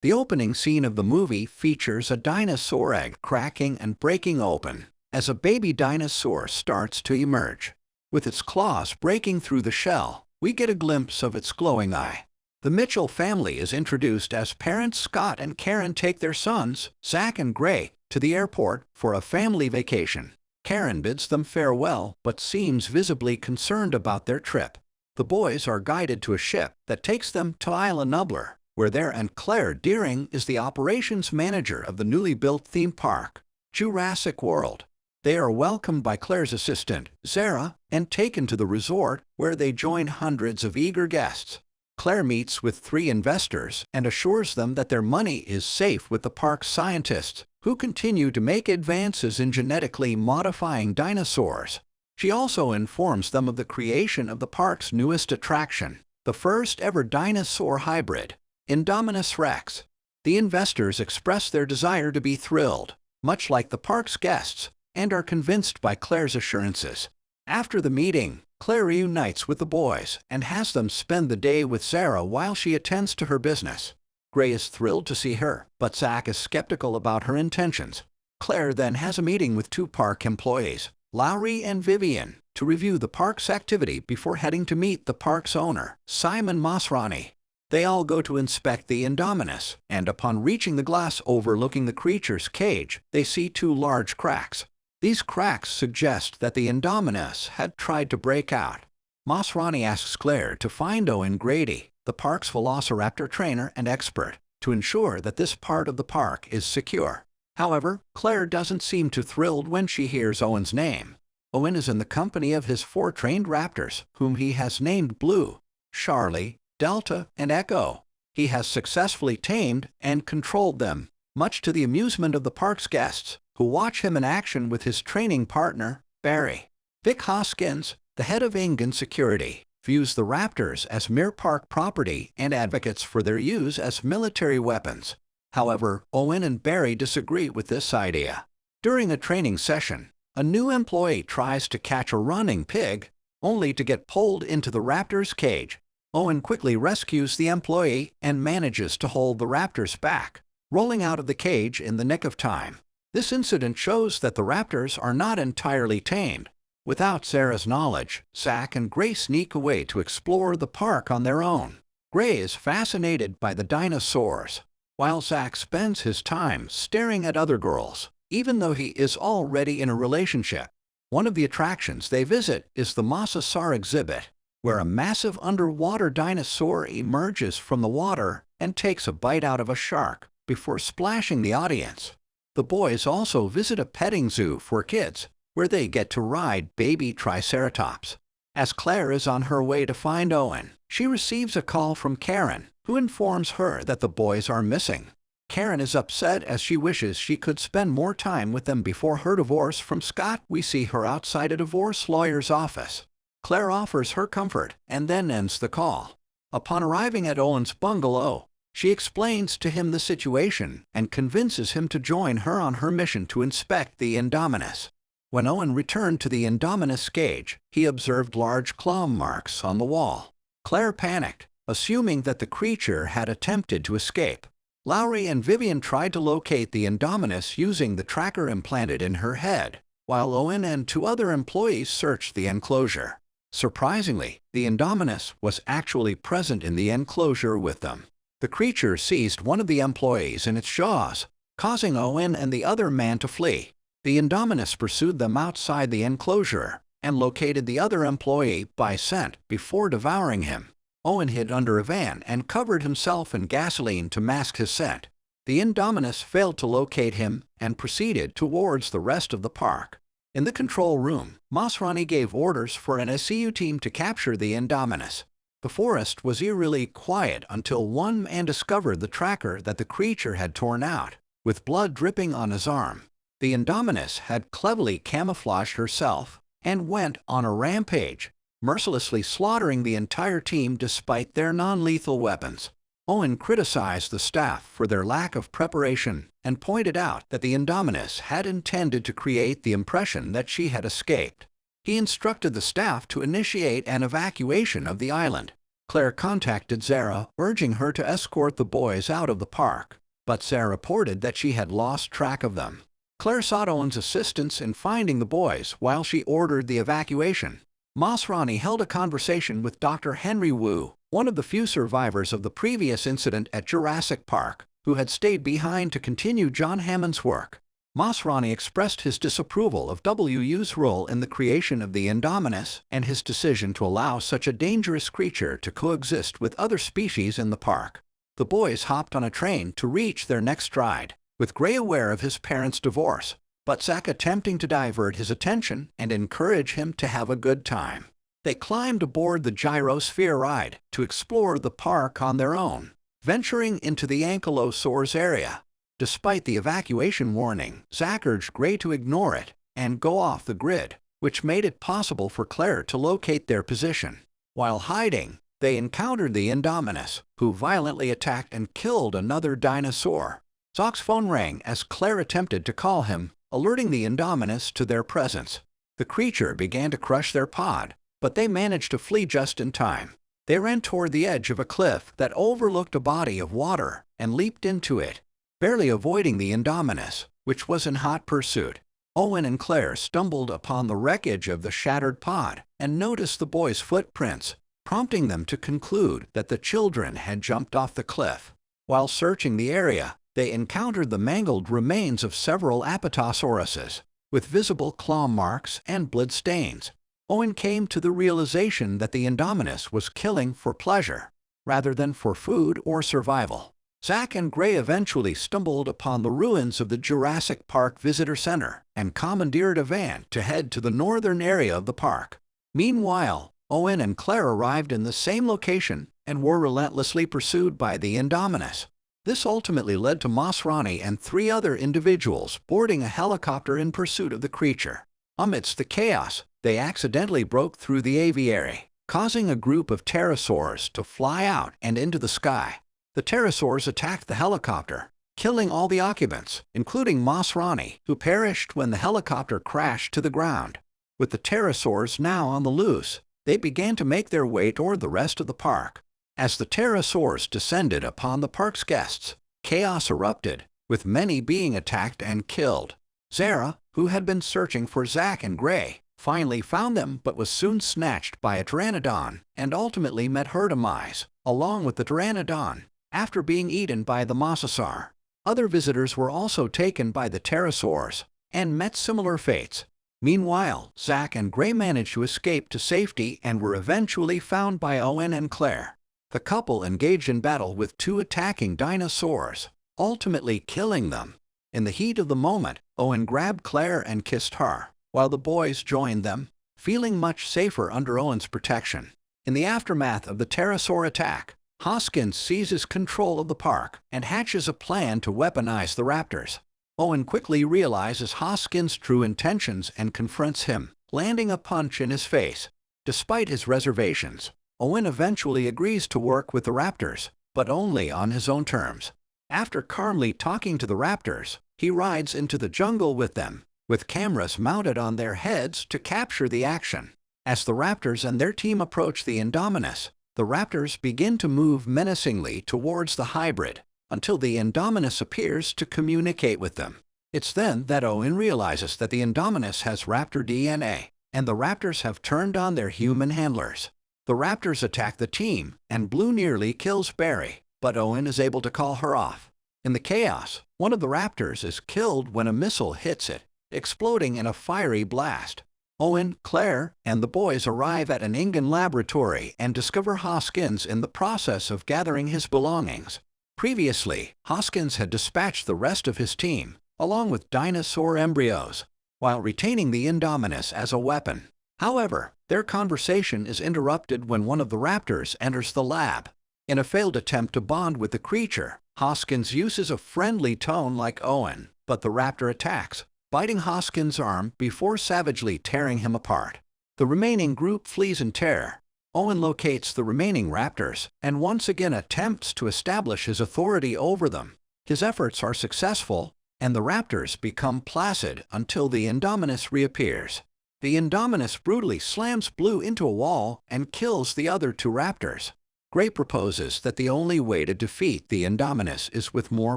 The opening scene of the movie features a dinosaur egg cracking and breaking open as a baby dinosaur starts to emerge. With its claws breaking through the shell, we get a glimpse of its glowing eye. The Mitchell family is introduced as parents Scott and Karen take their sons, Zach and Gray, to the airport for a family vacation. Karen bids them farewell but seems visibly concerned about their trip. The boys are guided to a ship that takes them to Isla Nublar, where Claire Deering is the operations manager of the newly built theme park, Jurassic World. They are welcomed by Claire's assistant, Zara, and taken to the resort, where they join hundreds of eager guests. Claire meets with 3 investors and assures them that their money is safe with the park's scientists, who continue to make advances in genetically modifying dinosaurs. She also informs them of the creation of the park's newest attraction, the first-ever dinosaur hybrid, Indominus Rex. The investors express their desire to be thrilled, much like the park's guests, and are convinced by Claire's assurances. After the meeting, Claire reunites with the boys and has them spend the day with Zara while she attends to her business. Gray is thrilled to see her, but Zach is skeptical about her intentions. Claire then has a meeting with 2 park employees, Lowry and Vivian, to review the park's activity before heading to meet the park's owner, Simon Masrani. They all go to inspect the Indominus, and upon reaching the glass overlooking the creature's cage, they see 2 large cracks. These cracks suggest that the Indominus had tried to break out. Masrani asks Claire to find Owen Grady, the park's velociraptor trainer and expert, to ensure that this part of the park is secure. However, Claire doesn't seem too thrilled when she hears Owen's name. Owen is in the company of his 4 trained raptors, whom he has named Blue, Charlie, Delta, and Echo. He has successfully tamed and controlled them, much to the amusement of the park's guests, who watch him in action with his training partner, Barry. Vic Hoskins, the head of Engen Security, views the raptors as mere park property and advocates for their use as military weapons. However, Owen and Barry disagree with this idea. During a training session, a new employee tries to catch a running pig, only to get pulled into the raptor's cage. Owen quickly rescues the employee and manages to hold the raptors back, rolling out of the cage in the nick of time. This incident shows that the raptors are not entirely tamed. Without Sarah's knowledge, Zach and Gray sneak away to explore the park on their own. Gray is fascinated by the dinosaurs, while Zach spends his time staring at other girls, even though he is already in a relationship. One of the attractions they visit is the Mosasaur exhibit, where a massive underwater dinosaur emerges from the water and takes a bite out of a shark before splashing the audience. The boys also visit a petting zoo for kids, where they get to ride baby triceratops. As Claire is on her way to find Owen, she receives a call from Karen, who informs her that the boys are missing. Karen is upset as she wishes she could spend more time with them before her divorce from Scott. We see her outside a divorce lawyer's office. Claire offers her comfort and then ends the call. Upon arriving at Owen's bungalow, she explains to him the situation and convinces him to join her on her mission to inspect the Indominus. When Owen returned to the Indominus cage, he observed large claw marks on the wall. Claire panicked, assuming that the creature had attempted to escape. Lowry and Vivian tried to locate the Indominus using the tracker implanted in her head, while Owen and 2 other employees searched the enclosure. Surprisingly, the Indominus was actually present in the enclosure with them. The creature seized one of the employees in its jaws, causing Owen and the other man to flee. The Indominus pursued them outside the enclosure and located the other employee by scent before devouring him. Owen hid under a van and covered himself in gasoline to mask his scent. The Indominus failed to locate him and proceeded towards the rest of the park. In the control room, Masrani gave orders for an SCU team to capture the Indominus. The forest was eerily quiet until one man discovered the tracker that the creature had torn out, with blood dripping on his arm. The Indominus had cleverly camouflaged herself and went on a rampage, mercilessly slaughtering the entire team despite their non-lethal weapons. Owen criticized the staff for their lack of preparation and pointed out that the Indominus had intended to create the impression that she had escaped. He instructed the staff to initiate an evacuation of the island. Claire contacted Zara, urging her to escort the boys out of the park, but Zara reported that she had lost track of them. Claire sought Owen's assistance in finding the boys while she ordered the evacuation. Masrani held a conversation with Dr. Henry Wu, one of the few survivors of the previous incident at Jurassic Park, who had stayed behind to continue John Hammond's work. Masrani expressed his disapproval of Wu's role in the creation of the Indominus and his decision to allow such a dangerous creature to coexist with other species in the park. The boys hopped on a train to reach their next stride, with Gray aware of his parents' divorce, but Zack attempting to divert his attention and encourage him to have a good time. They climbed aboard the gyrosphere ride to explore the park on their own, venturing into the ankylosaurs area. Despite the evacuation warning, Zack urged Gray to ignore it and go off the grid, which made it possible for Claire to locate their position. While hiding, they encountered the Indominus, who violently attacked and killed another dinosaur. Zack's phone rang as Claire attempted to call him, alerting the Indominus to their presence. The creature began to crush their pod, but they managed to flee just in time. They ran toward the edge of a cliff that overlooked a body of water and leaped into it, barely avoiding the Indominus, which was in hot pursuit. Owen and Claire stumbled upon the wreckage of the shattered pod and noticed the boys' footprints, prompting them to conclude that the children had jumped off the cliff. While searching the area, they encountered the mangled remains of several apatosauruses, with visible claw marks and blood stains. Owen came to the realization that the Indominus was killing for pleasure, rather than for food or survival. Zack and Gray eventually stumbled upon the ruins of the Jurassic Park Visitor Center and commandeered a van to head to the northern area of the park. Meanwhile, Owen and Claire arrived in the same location and were relentlessly pursued by the Indominus. This ultimately led to Masrani and 3 other individuals boarding a helicopter in pursuit of the creature. Amidst the chaos, they accidentally broke through the aviary, causing a group of pterosaurs to fly out and into the sky. The pterosaurs attacked the helicopter, killing all the occupants, including Masrani, who perished when the helicopter crashed to the ground. With the pterosaurs now on the loose, they began to make their way toward the rest of the park. As the pterosaurs descended upon the park's guests, chaos erupted, with many being attacked and killed. Zara, who had been searching for Zack and Gray, finally found them but was soon snatched by a pteranodon and ultimately met her demise, along with the pteranodon, after being eaten by the mosasaur. Other visitors were also taken by the pterosaurs and met similar fates. Meanwhile, Zack and Gray managed to escape to safety and were eventually found by Owen and Claire. The couple engaged in battle with 2 attacking dinosaurs, ultimately killing them. In the heat of the moment, Owen grabbed Claire and kissed her, while the boys joined them, feeling much safer under Owen's protection. In the aftermath of the pterosaur attack, Hoskins seizes control of the park and hatches a plan to weaponize the raptors. Owen quickly realizes Hoskins' true intentions and confronts him, landing a punch in his face. Despite his reservations, Owen eventually agrees to work with the raptors, but only on his own terms. After calmly talking to the raptors, he rides into the jungle with them, with cameras mounted on their heads to capture the action. As the raptors and their team approach the Indominus, the raptors begin to move menacingly towards the hybrid, until the Indominus appears to communicate with them. It's then that Owen realizes that the Indominus has raptor DNA, and the raptors have turned on their human handlers. The raptors attack the team, and Blue nearly kills Barry, but Owen is able to call her off. In the chaos, one of the raptors is killed when a missile hits it, exploding in a fiery blast. Owen, Claire, and the boys arrive at an Ingen laboratory and discover Hoskins in the process of gathering his belongings. Previously, Hoskins had dispatched the rest of his team, along with dinosaur embryos, while retaining the Indominus as a weapon. However, their conversation is interrupted when one of the raptors enters the lab. In a failed attempt to bond with the creature, Hoskins uses a friendly tone like Owen, but the raptor attacks, biting Hoskins' arm before savagely tearing him apart. The remaining group flees in terror. Owen locates the remaining raptors and once again attempts to establish his authority over them. His efforts are successful, and the raptors become placid until the Indominus reappears. The Indominus brutally slams Blue into a wall and kills the other 2 raptors. Gray proposes that the only way to defeat the Indominus is with more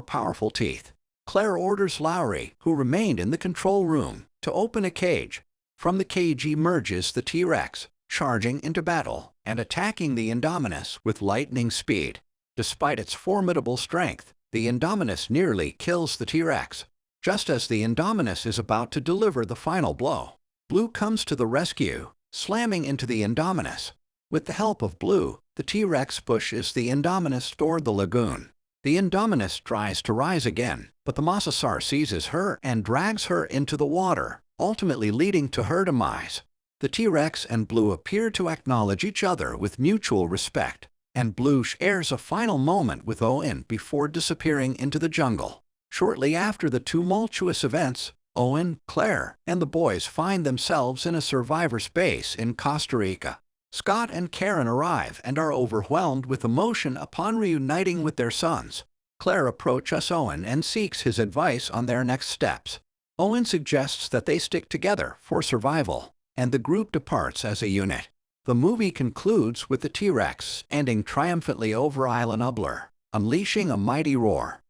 powerful teeth. Claire orders Lowry, who remained in the control room, to open a cage. From the cage emerges the T-Rex, charging into battle and attacking the Indominus with lightning speed. Despite its formidable strength, the Indominus nearly kills the T-Rex. Just as the Indominus is about to deliver the final blow, Blue comes to the rescue, slamming into the Indominus. With the help of Blue, the T-Rex pushes the Indominus toward the lagoon. The Indominus tries to rise again, but the Mosasaur seizes her and drags her into the water, ultimately leading to her demise. The T-Rex and Blue appear to acknowledge each other with mutual respect, and Blue shares a final moment with Owen before disappearing into the jungle. Shortly after the tumultuous events, Owen, Claire, and the boys find themselves in a survivor's base in Costa Rica. Scott and Karen arrive and are overwhelmed with emotion upon reuniting with their sons. Claire approaches Owen and seeks his advice on their next steps. Owen suggests that they stick together for survival, and the group departs as a unit. The movie concludes with the T-Rex ending triumphantly over Island Ubler, unleashing a mighty roar.